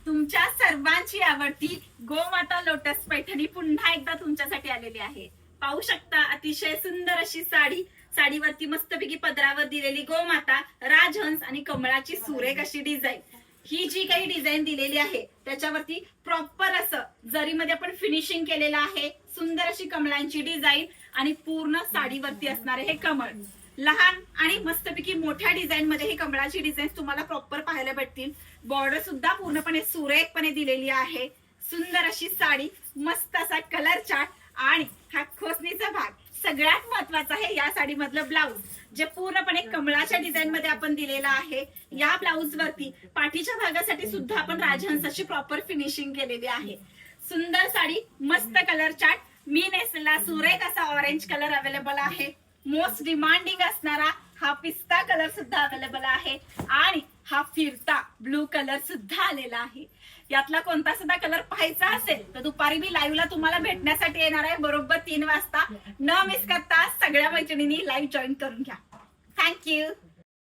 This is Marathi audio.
तुमच्या सर्वांची आवडती गोमाता लोटस पैठणी पुन्हा एकदा तुमच्यासाठी आलेली आहे। पाहू शकता अतिशय सुंदर अशी साडी, साडीवरती मस्तपैकी पदरावर दिलेली गोमाता, राजहंस आणि कमळाची सुरेख अशी डिझाईन। ही जी काही डिझाईन दिलेली आहे त्याच्यावरती प्रॉपर असं जरीमध्ये आपण फिनिशिंग केलेलं आहे। सुंदर अशी कमळांची डिझाईन आणि पूर्ण साडीवरती असणारे हे कमळ, लहान आणि मस्तपैकी मोठ्या डिझाईन मध्ये ही कमळाची डिझाईन तुम्हाला प्रॉपर पाहायला भेटतील। बॉर्डर सुद्धा पूर्णपणे सुरेखपणे दिलेली आहे। सुंदर अशी साडी, मस्त असा कलर चार्ट आणि हा खोसणीचा भाग। सगळ्यात महत्त्वाचं आहे या साडीमधलं ब्लाउज, जे पूर्णपणे कमळाच्या डिझाईन मध्ये आपण दिलेला आहे। या ब्लाउज वरती पाठीच्या भागासाठी सुद्धा आपण राजहंसाची प्रॉपर फिनिशिंग केलेली आहे। सुंदर साडी, मस्त कलर चार्ट। मी नेसलेला सुरेख असा ऑरेंज कलर अवेलेबल आहे। मोस्ट डिमांडिंग असणारा हा पिस्ता कलर सुद्धा अवेलेबल आहे आणि हा फिरता ब्लू कलर सुद्धा आलेला आहे। यातला कोणता सुद्धा कलर पाहायचा असेल तर दुपारी मी लाईव्हला तुम्हाला भेटण्यासाठी येणार आहे बरोबर 3 वाजता। न मिस करता सगळ्या मैत्रिणींनी लाईव्ह जॉईन करून घ्या। थँक्यू।